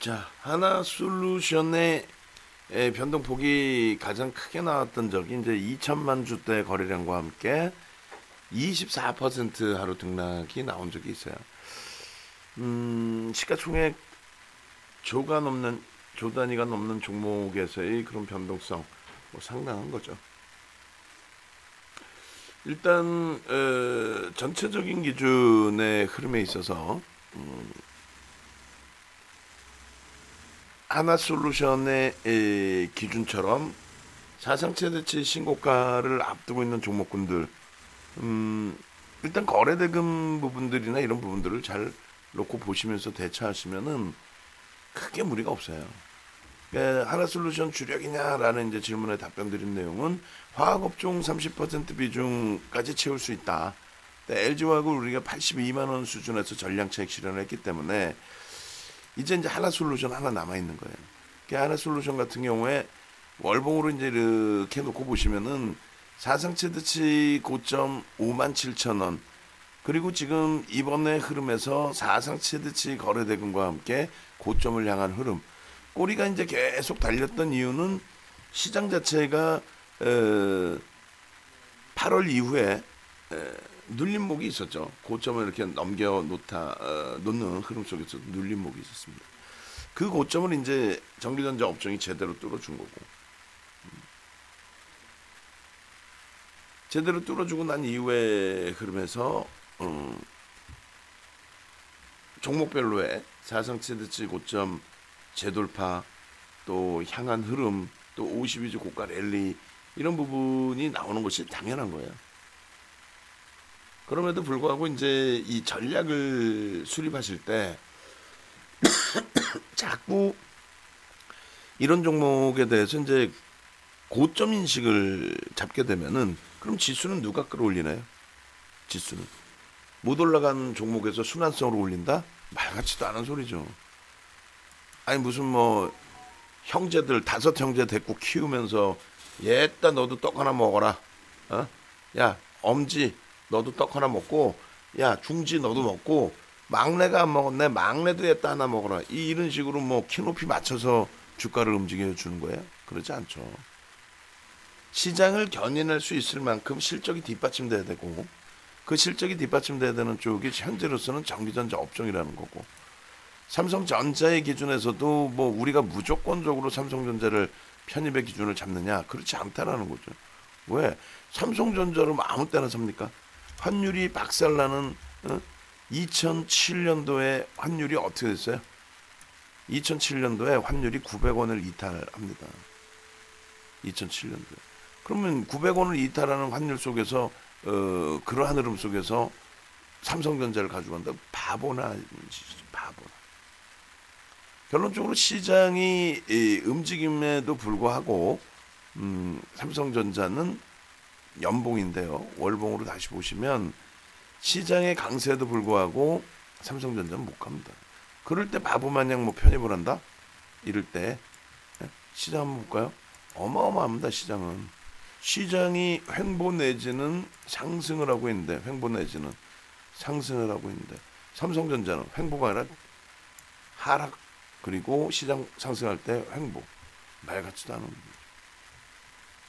자, 하나솔루션의 변동폭이 가장 크게 나왔던 적이 이제 2천만 주대 거래량과 함께 24% 하루 등락이 나온 적이 있어요. 시가총액 조 단위가 넘는 종목에서의 그런 변동성 상당한 거죠. 일단 전체적인 기준의 흐름에 있어서 하나솔루션의 기준처럼 사상 최대치 신고가를 앞두고 있는 종목군들, 일단 거래대금 부분들이나 이런 부분들을 잘 놓고 보시면서 대처하시면은 크게 무리가 없어요. 그러니까 하나솔루션 주력이냐라는 이제 질문에 답변 드린 내용은 화학업종 30% 비중까지 채울 수 있다. LG화학을 우리가 82만 원 수준에서 전량차익 실현을 했기 때문에 이제 하나솔루션 하나 남아 있는 거예요. 그러니까 하나솔루션 같은 경우에 월봉으로 이제 이렇게 놓고 보시면은 사상 최대치 고점 57,000원, 그리고 지금 이번에 흐름에서 사상 최대치 거래대금과 함께 고점을 향한 흐름, 꼬리가 이제 계속 달렸던 이유는 시장 자체가 8월 이후에 눌림목이 있었죠. 고점을 이렇게 놓는 흐름 속에서 눌림목이 있었습니다. 그 고점을 이제 전기전자 업종이 제대로 뚫어준 거고, 제대로 뚫어주고 난 이후에 흐름에서 종목별로의 사상 최대치 고점 재돌파, 또 향한 흐름, 또 52주 고가 랠리, 이런 부분이 나오는 것이 당연한 거예요. 그럼에도 불구하고 이제 이 전략을 수립하실 때 자꾸 이런 종목에 대해서 이제 고점 인식을 잡게 되면은, 그럼 지수는 누가 끌어올리나요? 지수는 못 올라간 종목에서 순환성으로 올린다? 말 같지도 않은 소리죠. 아니 무슨 형제들 5형제 데리고 키우면서 얘따 너도 떡 하나 먹어라. 야 엄지 너도 떡 하나 먹고, 야 중지 너도 먹고, 막내가 안 먹었네 막내도 얘따 하나 먹어라. 이런 식으로 키 높이 맞춰서 주가를 움직여 주는 거예요? 그러지 않죠. 시장을 견인할 수 있을 만큼 실적이 뒷받침돼야 되고, 그 실적이 뒷받침돼야 되는 쪽이 현재로서는 전기전자 업종이라는 거고, 삼성전자의 기준에서도 우리가 무조건적으로 삼성전자를 편입의 기준을 잡느냐, 그렇지 않다라는 거죠. 왜? 삼성전자로 아무 때나 삽니까? 환율이 박살나는 2007년도에 환율이 어떻게 됐어요? 2007년도에 환율이 900원을 이탈합니다. 2007년도에. 그러면 900원을 이탈하는 환율 속에서 그러한 흐름 속에서 삼성전자를 가져간다? 바보나 바보나. 결론적으로 시장이 움직임에도 불구하고 삼성전자는 연봉인데요. 월봉으로 다시 보시면 시장의 강세에도 불구하고 삼성전자는 못 갑니다. 그럴 때 바보 마냥 편입을 한다? 이럴 때 시장 한번 볼까요? 어마어마합니다. 시장이 횡보 내지는 상승을 하고 있는데, 삼성전자는 횡보가 아니라 하락, 그리고 시장 상승할 때 횡보. 말 같지도 않은 거죠.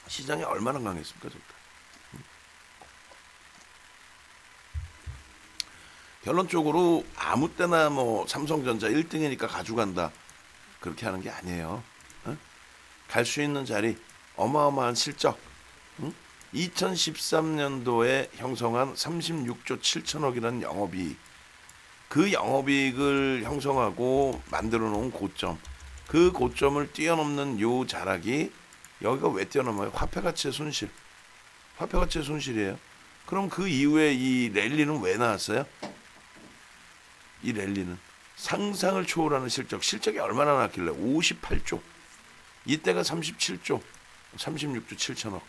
시장이 얼마나 강했습니까, 저때? 결론적으로 아무 때나 삼성전자 1등이니까 가져간다, 그렇게 하는 게 아니에요. 갈 수 있는 자리, 어마어마한 실적. 2013년도에 형성한 36조 7천억이라는 영업이익, 그 영업이익을 형성하고 만들어 놓은 고점, 그 고점을 뛰어넘는 요 자락이, 여기가 왜 뛰어넘어요? 화폐가치의 손실이에요. 그럼 그 이후에 이 랠리는 왜 나왔어요? 이 랠리는 상상을 초월하는 실적이 얼마나 났길래 58조, 이때가 37조 36조 7천억,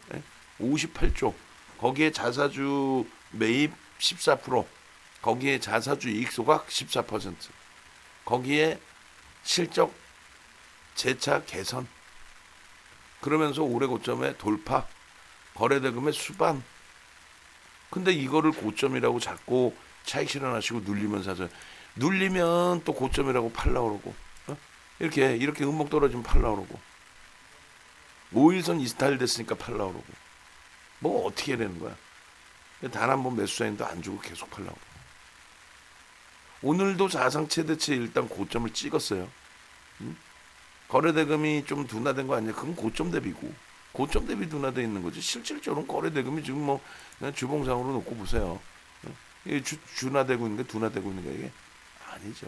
58조, 거기에 자사주 매입 14%, 거기에 자사주 이익 소각 14%, 거기에 실적 재차 개선, 그러면서 올해 고점에 돌파, 거래대금의 수반. 근데 이거를 고점이라고 자꾸 차익 실현하시고 눌리면 사서, 눌리면 또 고점이라고 팔라 그러고, 이렇게 음목 떨어지면 팔라 그러고 5일선 이스타일 됐으니까 팔라 그러고 뭐 어떻게 해야 되는 거야. 단 한 번 매수 사인도 안 주고 계속 팔라고. 오늘도 사상 최대치 일단 고점을 찍었어요. 거래대금이 좀 둔화된 거 아니야? 그건 고점 대비고 고점 대비 둔화돼 있는 거지. 실질적으로 거래대금이 지금 뭐 그냥 주봉상으로 놓고 보세요. 이게 둔화되고 있는 게 둔화되고 있는 게 이게 아니죠.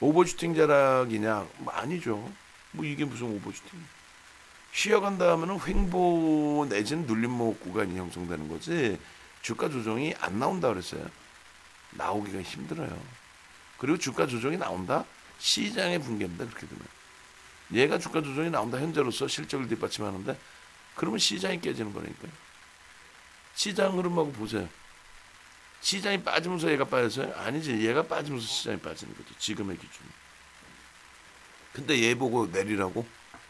오버슈팅 자락이냐? 뭐 아니죠. 뭐 이게 무슨 오버슈팅? 쉬어간다 하면은 횡보 내지는 눌림목 구간이 형성되는 거지. 주가 조정이 안 나온다 그랬어요. 나오기가 힘들어요. 그리고 주가 조정이 나온다? 시장의 붕괴입니다. 그렇게 되면. 얘가 주가 조정이 나온다 현재로서 실적을 뒷받침하는데 그러면 시장이 깨지는 거니까요. 시장 흐름하고 보세요. 시장이 빠지면서 얘가 빠졌어요? 아니지. 얘가 빠지면서 시장이 빠지는 거죠. 지금의 기준. 근데 얘 보고 내리라고?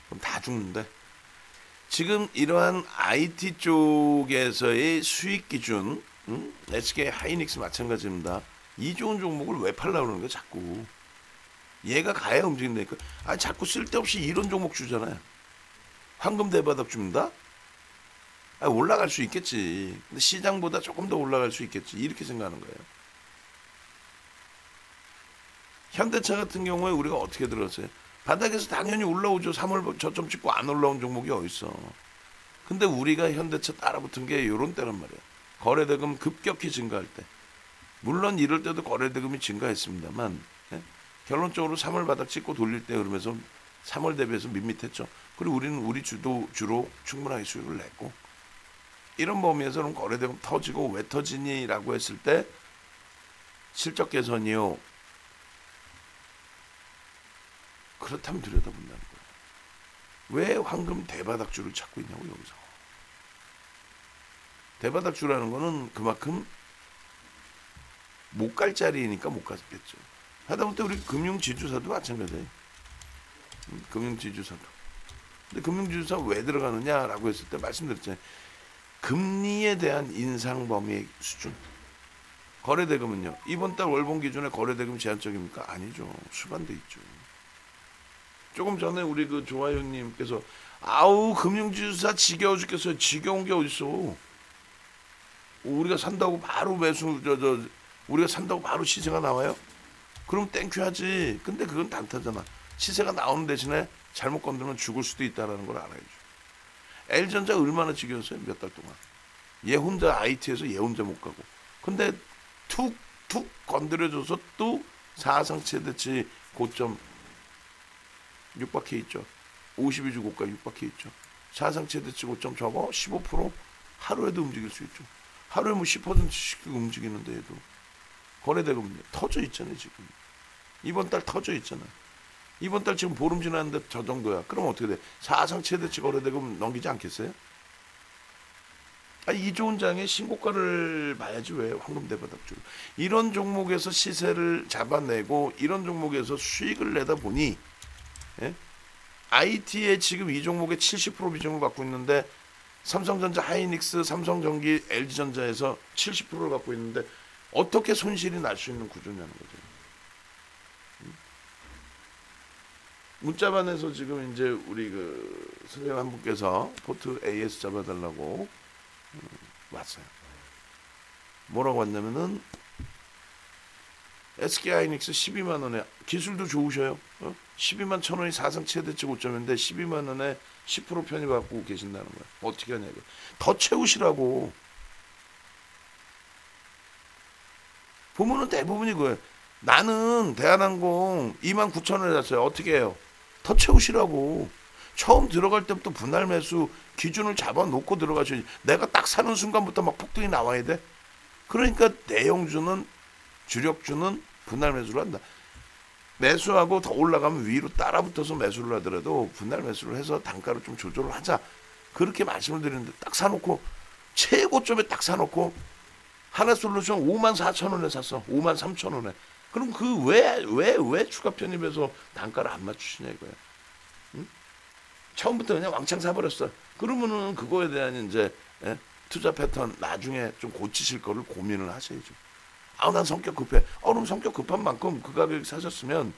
그럼 다 죽는데. 지금 이러한 IT 쪽에서의 수익 기준, SK 하이닉스 마찬가지입니다. 이 좋은 종목을 왜 팔려고 그러는 거야 자꾸. 얘가 가야 움직인다니까. 자꾸 쓸데없이 이런 종목 주잖아요. 황금 대바닥 줍니다. 올라갈 수 있겠지. 근데 시장보다 조금 더 올라갈 수 있겠지. 이렇게 생각하는 거예요. 현대차 같은 경우에 우리가 어떻게 들었어요? 바닥에서 당연히 올라오죠. 3월 저점 찍고 안 올라온 종목이 어딨어. 근데 우리가 현대차 따라붙은 게 이런 때란 말이에요. 거래대금 급격히 증가할 때. 물론 이럴 때도 거래대금이 증가했습니다만 결론적으로 3월 바닥 찍고 돌릴 때 그러면서 3월 대비해서 밋밋했죠. 그리고 우리는 우리 주로 충분하게 수익을 냈고 이런 범위에서는 거래대금 터지고 왜 터지니라고 했을 때 실적 개선이요. 그렇다면 들여다본다는 거예요. 왜 황금 대바닥주를 찾고 있냐고 여기서. 대바닥주라는 거는 그만큼 못 갈 자리니까 못 갔겠죠. 하다못해 우리 금융지주사도 마찬가지예요. 금융지주사도. 근데 금융지주사 왜 들어가느냐라고 했을 때 말씀드렸잖아요. 금리에 대한 인상 범위 수준. 거래대금은요. 이번 달 월봉 기준에 거래대금 제한적입니까? 아니죠. 수반돼 있죠. 조금 전에 우리 그 조아영님께서 금융지주사 지겨워 죽겠어요. 지겨운 게 어딨어. 우리가 산다고 바로 우리가 산다고 바로 시세가 나와요? 그럼 땡큐 하지. 근데 그건 단타잖아. 시세가 나오는 대신에 잘못 건드면 죽을 수도 있다는 걸 알아야죠. L전자 얼마나 지겨웠어요? 몇 달 동안. 얘 혼자 IT에서 얘 혼자 못 가고. 근데 툭 건드려줘서 또 사상 최대치 고점 육박해 있죠. 52주 고가 육박해 있죠. 사상 최대치 고점 저거 15% 하루에도 움직일 수 있죠. 하루에 뭐 10%씩 움직이는데 얘도. 거래대금 터져 있잖아요 지금. 이번 달 터져 있잖아요. 이번 달 지금 보름 지났는데 저 정도야. 그럼 어떻게 돼? 사상 최대치 거래대금 넘기지 않겠어요? 이 좋은 장에 신고가를 봐야지 왜 황금 대바닥주. 이런 종목에서 시세를 잡아내고 이런 종목에서 수익을 내다 보니 IT에 지금 이 종목에 70% 비중을 갖고 있는데 삼성전자, 하이닉스, 삼성전기, LG전자에서 70%를 갖고 있는데 어떻게 손실이 날 수 있는 구조냐는 거죠. 문자반에서 지금 이제 우리 그 선생님 한 분께서 포트 AS 잡아달라고 왔어요. 뭐라고 왔냐면은 SK 하이닉스 12만 원에 기술도 좋으셔요. 12만 1,000원이 사상 최대치 고점인데 12만 원에 10% 편입받고 계신다는 거야. 어떻게 하냐 이거. 더 채우시라고. 보면은 대부분이 그거예요. 나는 대한항공 29,000원에 샀어요. 어떻게 해요? 더 채우시라고. 처음 들어갈 때부터 분할 매수 기준을 잡아놓고 들어가셔야지. 내가 딱 사는 순간부터 막 폭등이 나와야 돼. 그러니까 대형주는 주력주는 분할 매수를 한다. 매수하고 더 올라가면 위로 따라붙어서 매수를 하더라도 분할 매수를 해서 단가를 좀 조절을 하자. 그렇게 말씀을 드리는데 딱 사놓고 최고점에 딱 사놓고 하나솔루션 54,000원에 샀어. 53,000원에. 그럼 그 왜 추가 편입해서 단가를 안 맞추시냐 이거야. 응? 처음부터 그냥 왕창 사버렸어. 그러면은 그거에 대한 이제 투자 패턴 나중에 좀 고치실 거를 고민을 하셔야죠. 난 성격 급해. 그럼 성격 급한 만큼 그 가격에 사셨으면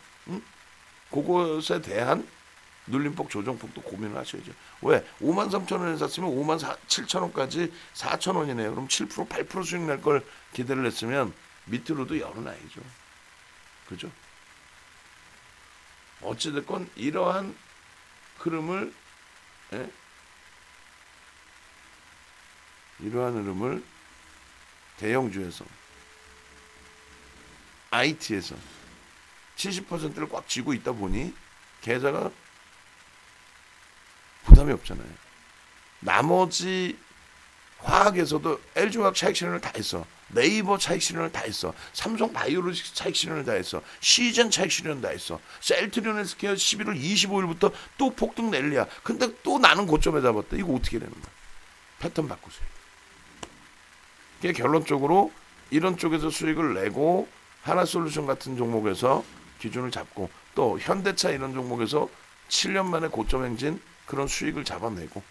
그것에 대한 눌림폭 조정폭도 고민을 하셔야죠. 왜? 53,000원에 샀으면 57,000원까지 4,000원이네요. 그럼 7% 8% 수익 낼 걸 기대를 했으면 밑으로도 열어놔야죠. 그죠? 어찌됐건 이러한 흐름을 예? 이러한 흐름을 대형주에서 IT에서 70%를 꽉 쥐고 있다 보니 계좌가 부담이 없잖아요. 나머지 화학에서도 LG화학 차익 실현을 다 했어. 네이버 차익 실현을 다 했어. 삼성 바이오로직스 차익 실현을 다 했어. 시젠 차익 실현 다 했어. 셀트리온 헬스케어 11월 25일부터 또 폭등 랠리야. 근데 또 나는 고점에 잡았다. 이거 어떻게 되는 거야? 패턴 바꾸세요. 그게 결론적으로 이런 쪽에서 수익을 내고 하나솔루션 같은 종목에서 기준을 잡고 또 현대차 이런 종목에서 7년 만에 고점 행진 그런 수익을 잡아내고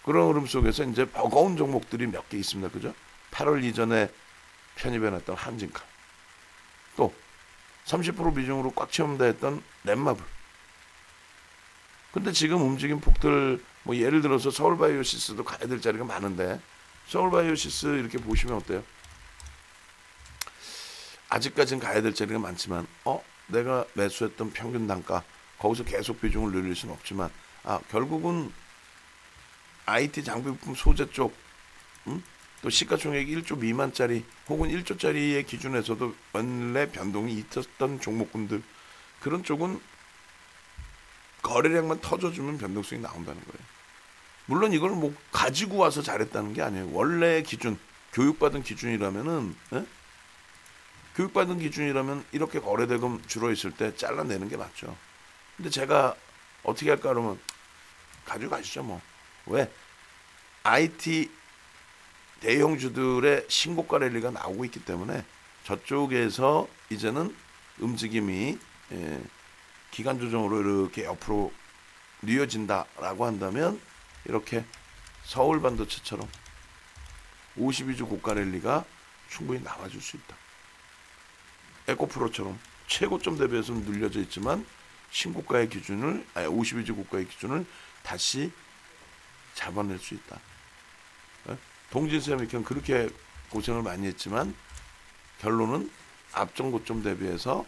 그런 흐름 속에서 이제 버거운 종목들이 몇 개 있습니다. 그죠? 8월 이전에 편입해놨던 한진카 또 30% 비중으로 꽉 채운다 했던 넷마블 근데 지금 움직임 폭들 뭐 예를 들어서 서울바이오시스도 가야 될 자리가 많은데 서울바이오시스 이렇게 보시면 어때요? 아직까지는 가야 될 자리가 많지만 내가 매수했던 평균 단가 거기서 계속 비중을 늘릴 수는 없지만 결국은 IT 장비부품 소재 쪽 또 시가총액이 1조 미만짜리 혹은 1조짜리의 기준에서도 원래 변동이 있었던 종목군들 그런 쪽은 거래량만 터져주면 변동성이 나온다는 거예요. 물론 이걸 뭐 가지고 와서 잘했다는 게 아니에요. 원래 기준 교육받은 기준이라면은 교육받은 기준이라면 이렇게 거래대금 줄어있을 때 잘라내는 게 맞죠. 근데 제가 어떻게 할까 그러면 가져가시죠 뭐. 왜? IT 대형주들의 신고가 랠리가 나오고 있기 때문에 저쪽에서 이제는 움직임이 기간 조정으로 이렇게 옆으로 뉘어진다라고 한다면 이렇게 서울 반도체처럼 52주 고가 랠리가 충분히 나와줄 수 있다. 에코프로처럼 최고점 대비해서는 눌려져 있지만 신고가의 기준을 52주 고가의 기준을 다시 잡아낼 수 있다. 동질세미캔 그렇게 고생을 많이 했지만 결론은 앞전 고점 대비해서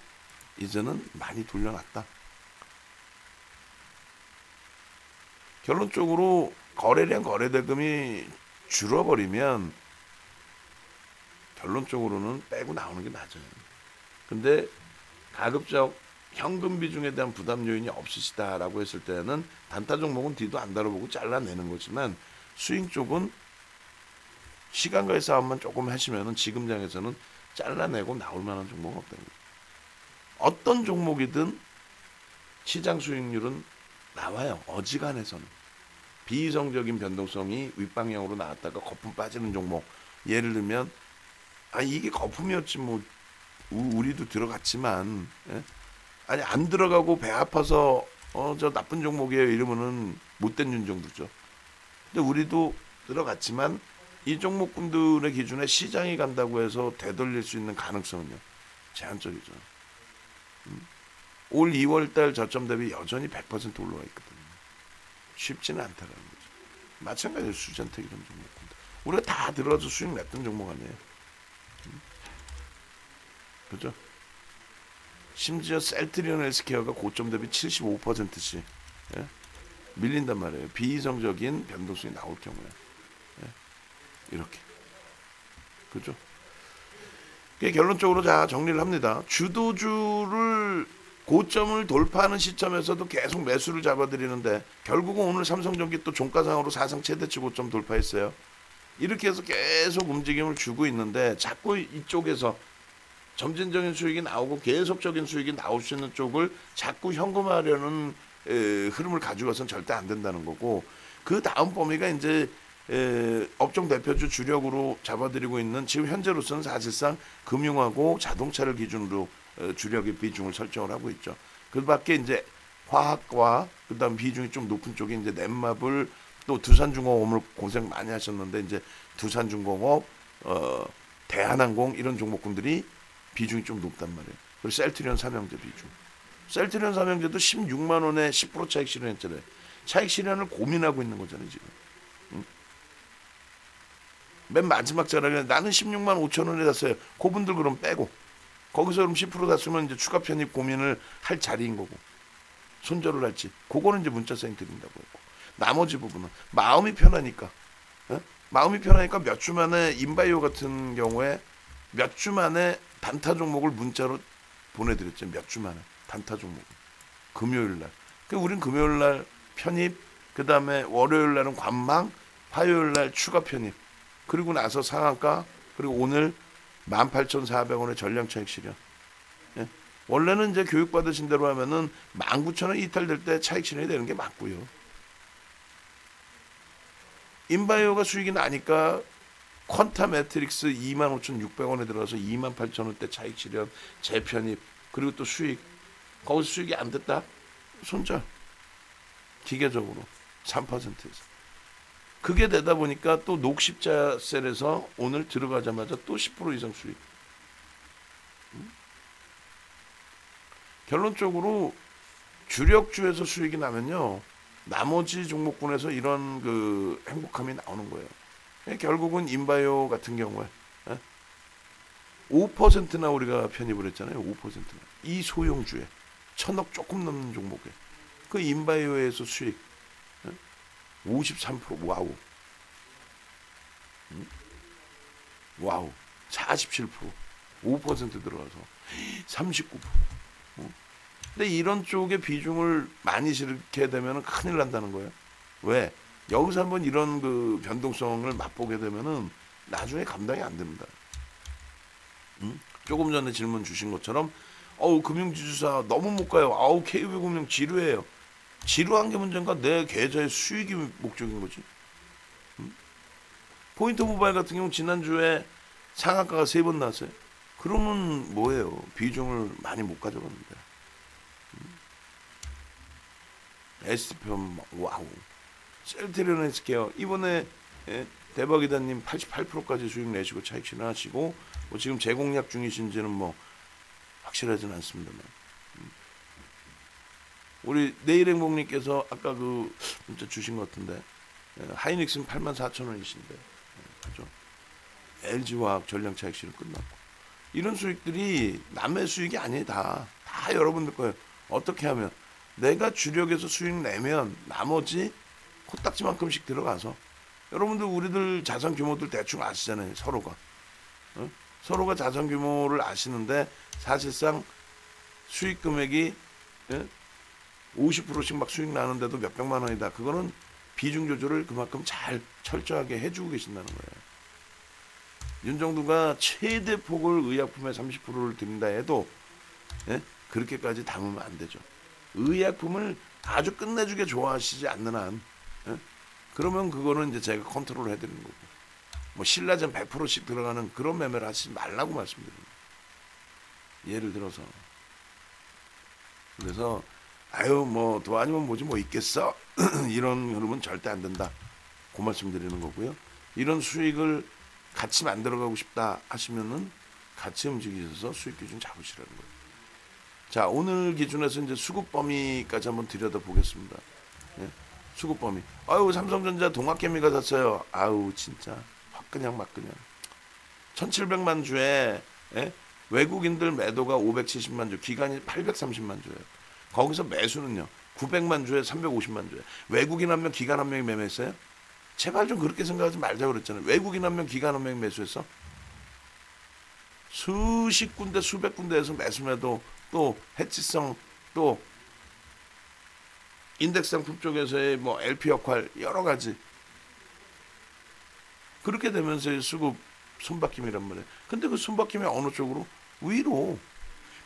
이제는 많이 돌려놨다. 결론적으로 거래량 거래대금이 줄어버리면 결론적으로는 빼고 나오는 게 맞아요. 근데 가급적 현금 비중에 대한 부담 요인이 없으시다라고 했을 때는 단타 종목은 뒤도 안 다뤄보고 잘라내는 거지만 스윙 쪽은 시간과의 싸움만 조금 하시면은 지금 장에서는 잘라내고 나올 만한 종목은 없다는 거예요. 어떤 종목이든 시장 수익률은 나와요. 어지간해서는. 비이성적인 변동성이 윗방향으로 나왔다가 거품 빠지는 종목. 예를 들면 이게 거품이었지 뭐 우리도 들어갔지만 아니 안 들어가고 배 아파서 저 나쁜 종목이에요 이러면은 못된 윤정도죠. 근데 우리도 들어갔지만 이 종목군들의 기준에 시장이 간다고 해서 되돌릴 수 있는 가능성은요 제한적이죠. 올 2월달 저점 대비 여전히 100% 올라와 있거든요. 쉽지는 않다라는 거죠. 마찬가지로 수젠텍 이런 종목군들 우리가 다 들어가서 수익 냈던 종목 아니에요. 그죠? 심지어 셀트리온 헬스케어가 고점 대비 75%씩 밀린단 말이에요. 비이성적인 변동성이 나올 경우에 이렇게 그죠? 결론적으로 자 정리를 합니다. 주도주를 고점을 돌파하는 시점에서도 계속 매수를 잡아드리는데 결국은 오늘 삼성전기 또 종가상으로 사상 최대치 고점 돌파했어요. 이렇게 해서 계속 움직임을 주고 있는데 자꾸 이쪽에서 점진적인 수익이 나오고 계속적인 수익이 나올 수 있는 쪽을 자꾸 현금화하려는 흐름을 가져가서는 절대 안 된다는 거고 그 다음 범위가 이제 업종 대표주 주력으로 잡아들이고 있는 지금 현재로서는 사실상 금융하고 자동차를 기준으로 주력의 비중을 설정을 하고 있죠. 그 밖에 이제 화학과 그다음 비중이 좀 높은 쪽이 이제 넷마블 또 두산중공업 오늘 고생 많이 하셨는데 이제 두산중공업 대한항공 이런 종목군들이 비중이 좀 높단 말이에요. 그리고 셀트리온 삼형제 비중. 셀트리온 삼형제도 16만 원에 10% 차익 실현했잖아요. 차익 실현을 고민하고 있는 거잖아요 지금. 응? 맨 마지막 자락에 나는 16만 5천 원에 샀어요. 그분들 그럼 빼고 거기서 그럼 10% 샀으면 이제 추가 편입 고민을 할 자리인 거고 손절을 할지 그거는 이제 문자사인 드린다고 했고 나머지 부분은 마음이 편하니까 마음이 편하니까 몇 주 만에 인바이오 같은 경우에 몇 주 만에 단타 종목을 문자로 보내드렸죠. 몇 주 만에 단타 종목 금요일 날. 그 우린 금요일 날 편입, 그 다음에 월요일 날은 관망, 화요일 날 추가 편입, 그리고 나서 상한가, 그리고 오늘 18,400원의 전량 차익 실현. 예? 원래는 이제 교육받으신 대로 하면은 19,000원 이탈될 때 차익 실현이 되는 게 맞고요. 인바이오가 수익이 나니까 퀀타 매트릭스 25,600원에 들어가서 28,000원대 차익 실현, 재편입, 그리고 또 수익. 거기서 수익이 안 됐다? 손절. 기계적으로 3%에서. 그게 되다 보니까 또 녹십자셀에서 오늘 들어가자마자 또 10% 이상 수익. 결론적으로 주력주에서 수익이 나면요, 나머지 종목군에서 이런 그 행복함이 나오는 거예요. 결국은 인바이오 같은 경우에 5%나 우리가 편입을 했잖아요. 5%나 이 소형주에 1,000억 조금 넘는 종목에 그 인바이오에서 수익 53%. 와우. 와우. 47%. 5% 들어가서 39%. 근데 이런 쪽의 비중을 많이 실게 되면 큰일 난다는 거예요. 왜? 여기서 한번 이런 그 변동성을 맛보게 되면은 나중에 감당이 안 됩니다. 조금 전에 질문 주신 것처럼 금융지주사 너무 못 가요. KB금융 지루해요. 지루한 게 문제인가? 내 계좌의 수익이 목적인 거지. 포인트 모바일 같은 경우 지난주에 상한가가 3번 나왔어요. 그러면 뭐예요? 비중을 많이 못 가져갔는데. ST편 와우. 셀트리온 헬스케어 이번에 대박이다님 88%까지 수익 내시고 차익 실현하시고 지금 재공략 중이신지는 뭐 확실하지는 않습니다만. 우리 내일행복님께서 아까 그 문자 주신 것 같은데 하이닉스는 84,000원이신데 그죠? LG화학 전량 차익 실현 끝났고 이런 수익들이 남의 수익이 아니에요. 다 여러분들 거예요. 어떻게 하면 내가 주력에서 수익 내면 나머지 코딱지만큼씩 들어가서 여러분들 우리들 자산 규모들 대충 아시잖아요. 서로가 자산 규모를 아시는데 사실상 수익 금액이 50%씩 막 수익 나는데도 몇백만 원이다. 그거는 비중 조절을 그만큼 잘 철저하게 해주고 계신다는 거예요. 윤정두가 최대 폭을 의약품에 30%를 드린다 해도 그렇게까지 담으면 안 되죠. 의약품을 아주 끝내주게 좋아하시지 않는 한 그러면 그거는 이제 제가 컨트롤 해드리는 거고 뭐 신라젠 100%씩 들어가는 그런 매매를 하시지 말라고 말씀드립니다. 예를 들어서 그래서 뭐 더 아니면 뭐지 뭐 있겠어 이런 흐름은 절대 안 된다. 그 말씀 드리는 거고요. 이런 수익을 같이 만들어가고 싶다 하시면은 같이 움직이셔서 수익 기준 잡으시라는 거예요. 자, 오늘 기준에서 이제 수급 범위까지 한번 들여다 보겠습니다. 수급 범위. 삼성전자 동학개미가 샀어요. 진짜 확 그냥 1,700만 주에 외국인들 매도가 570만 주, 기간이 830만 주예요. 거기서 매수는요 900만 주에 350만 주에 외국인 한 명, 기간 한 명이 매매했어요? 제발 좀 그렇게 생각하지 말자 그랬잖아요. 외국인 한 명, 기간 한 명이 매수했어? 수십 군데, 수백 군데에서 매수매도 또 해치성 또 인덱스 상품 쪽에서의 뭐 LP 역할 여러 가지 그렇게 되면서 수급 손바뀜이란 말이에요. 근데 그 손바뀜이 어느 쪽으로? 위로.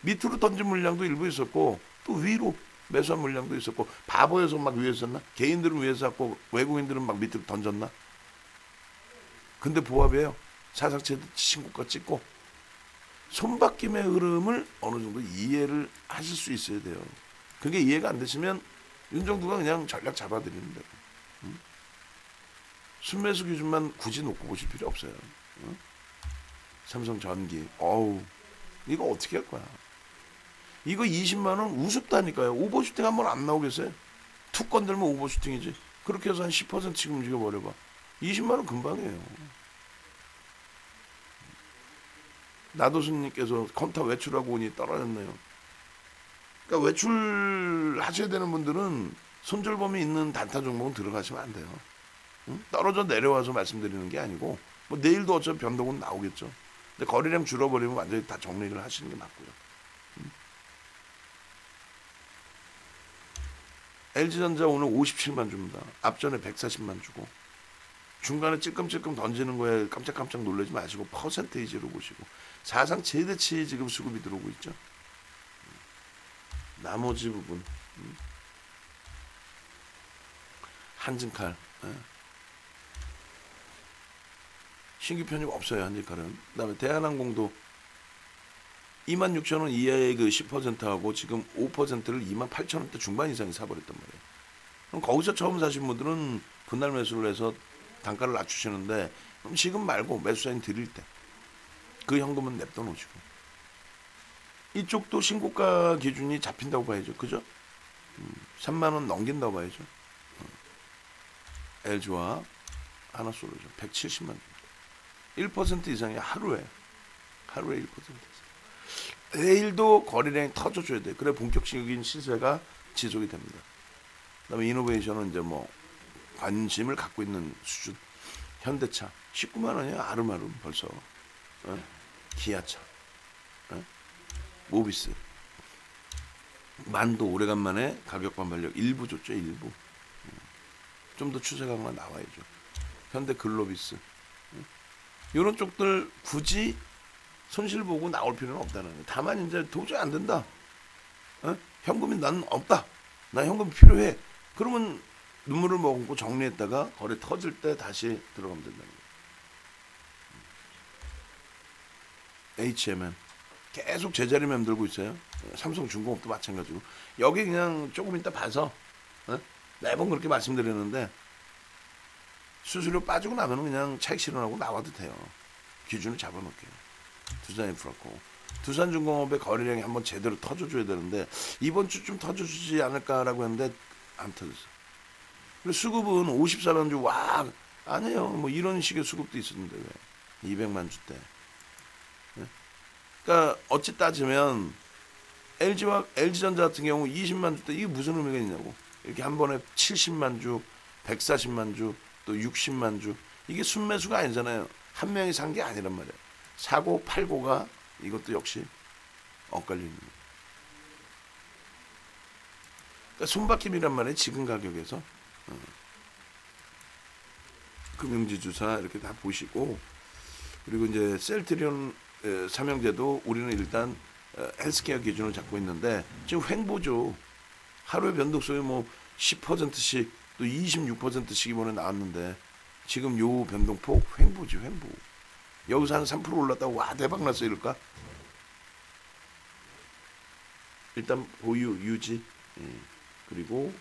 밑으로 던진 물량도 일부 있었고 또 위로 매수한 물량도 있었고 바보여서 막 위에서 샀나? 개인들은 위에서 샀고 외국인들은 막 밑으로 던졌나? 근데 보합이에요. 사상체 신고가 찍고 손바뀜의 흐름을 어느 정도 이해를 하실 수 있어야 돼요. 그게 이해가 안 되시면 윤정두가 그냥 전략 잡아드리는 대로. 순매수 기준만 굳이 놓고 보실 필요 없어요. 삼성전기. 이거 어떻게 할 거야? 이거 20만 원 우습다니까요. 오버슈팅 한 번 안 나오겠어요? 툭 건들면 오버슈팅이지. 그렇게 해서 한 10%씩 움직여버려봐. 20만 원 금방이에요. 나도수님께서 컴타 외출하고 오니 떨어졌네요. 그러니까 외출하셔야 되는 분들은 손절범위 있는 단타 종목은 들어가시면 안 돼요. 응? 떨어져 내려와서 말씀드리는 게 아니고 뭐 내일도 어차피 변동은 나오겠죠. 근데 거래량 줄어버리면 완전히 다 정리를 하시는 게 맞고요. 응? LG전자 오늘 57만 줍니다. 앞전에 140만 주고 중간에 찔끔찔끔 던지는 거에 깜짝깜짝 놀라지 마시고 퍼센테이지로 보시고 사상 최대치 지금 수급이 들어오고 있죠. 나머지 부분 한진칼 신규 편입 없어요. 한진칼은. 그다음에 대한항공도 26,000원 이하의 그 10%하고 지금 5%를 28,000원대 중반 이상이 사버렸단 말이에요. 그럼 거기서 처음 사신 분들은 분할 매수를 해서 단가를 낮추시는데 그럼 지금 말고 매수사인 드릴 때 그 현금은 냅둬 놓으시고 이쪽도 신고가 기준이 잡힌다고 봐야죠. 그죠? 3만원 넘긴다고 봐야죠. LG와 하나솔루션 170만 원. 1% 이상이 하루에 1% 이상. 내일도 거래량이 터져줘야 돼. 그래 본격적인 시세가 지속이 됩니다. 그다음에 이노베이션은 이제 뭐 관심을 갖고 있는 수준. 현대차 19만 원이야. 아름아름 벌써. 기아차, 모비스, 만도 오래간만에 가격 반발력 일부 줬죠. 일부. 좀 더 추세 강화 나와야죠. 현대 글로비스 이런 쪽들 굳이 손실 보고 나올 필요는 없다는 거예요. 다만 이제 도저히 안 된다. 현금이 난 없다. 나 현금 필요해. 그러면 눈물을 머금고 정리했다가 거래 터질 때 다시 들어가면 된다는 거예요. HMN 계속 제자리 맴돌고 있어요. 삼성중공업도 마찬가지고 여기 그냥 조금 이따 봐서 매번 그렇게 말씀드렸는데 수수료 빠지고 나면 그냥 차익 실현하고 나와도 돼요. 기준을 잡아놓을게요. 두산인프라코 두산중공업의 거래량이 한번 제대로 터져줘야 되는데 이번 주쯤 터져주지 않을까라고 했는데 안 터졌어. 그리고 수급은 54만 주 와 아니에요. 뭐 이런 식의 수급도 있었는데 왜 200만 주 때. 그러니까 어찌 따지면 LG전자 같은 경우 20만 주 때 이게 무슨 의미가 있냐고. 이렇게 한 번에 70만 주, 140만 주, 또 60만 주 이게 순매수가 아니잖아요. 한 명이 산 게 아니란 말이에요. 사고 팔고가 이것도 역시 엇갈리는 거예요. 그러니까 손바뀜이란 말이에요. 지금 가격에서 금융지주사 이렇게 다 보시고 그리고 이제 셀트리온 삼형제도 우리는 일단 헬스케어 기준을 잡고 있는데 지금 횡보죠. 하루에 변동성이 뭐 10%씩 또 26%씩 이번에 나왔는데 지금 요 변동폭 횡보죠. 횡보. 여기서 한 3% 올랐다고 와 대박 났어 이럴까? 일단 보유 유지 그리고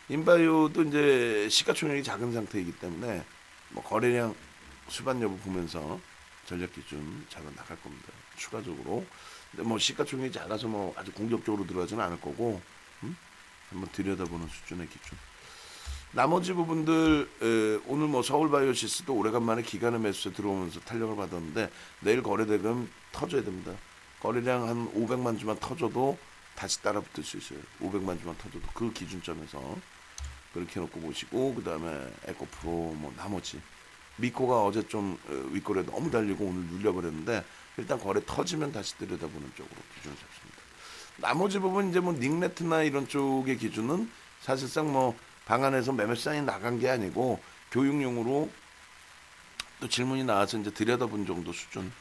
인바이오도 이제 시가총액이 작은 상태이기 때문에 뭐 거래량 수반 여부 보면서 전략 기준 잡아 나갈 겁니다. 추가적으로. 근데 뭐 시가총액이 작아서 뭐 아주 공격적으로 들어가지는 않을 거고 한번 들여다보는 수준의 기준. 나머지 부분들 오늘 뭐 서울바이오시스도 오래간만에 기간의 매수에 들어오면서 탄력을 받았는데 내일 거래대금 터져야 됩니다. 거래량 한 500만 주만 터져도 다시 따라붙을 수 있어요. 500만 주만 터져도 그 기준점에서 그렇게 해놓고 보시고 그 다음에 에코프로 뭐 나머지 미코가 어제 좀 윗거래 너무 달리고 오늘 눌려버렸는데 일단 거래 터지면 다시 들여다보는 쪽으로 기준을 잡습니다. 나머지 부분 이제 뭐 닉네트나 이런 쪽의 기준은 사실상 뭐 방안에서 매매 시장이 나간 게 아니고 교육용으로 또 질문이 나와서 이제 들여다본 정도 수준.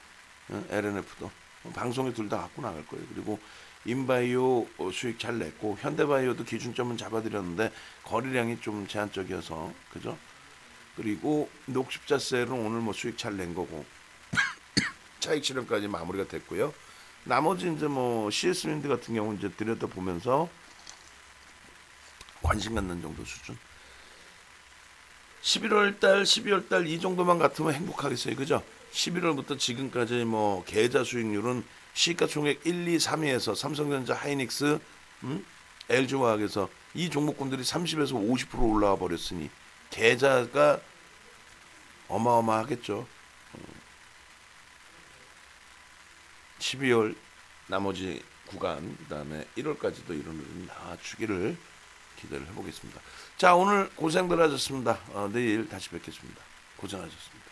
LNF도 방송에 둘 다 갖고 나갈 거예요. 그리고 인바이오 수익 잘 냈고 현대바이오도 기준점은 잡아드렸는데 거래량이 좀 제한적이어서 그죠? 그리고 녹십자셀은 오늘 뭐 수익 잘 낸 거고 차익 실현까지 마무리가 됐고요. 나머지 이제 뭐 CS윈드 같은 경우 이제 들여다 보면서 관심 갖는 정도 수준. 11월 달, 12월 달 이 정도만 같으면 행복하겠어요. 그죠? 11월부터 지금까지 뭐 계좌 수익률은 시가총액 1, 2, 3위에서 삼성전자, 하이닉스, LG화학에서 이 종목군들이 30에서 50% 올라와 버렸으니 계좌가 어마어마하겠죠. 12월 나머지 구간 그다음에 1월까지도 이런 흐름이 나와주기를 기대를 해보겠습니다. 자, 오늘 고생들 하셨습니다. 내일 다시 뵙겠습니다. 고생하셨습니다.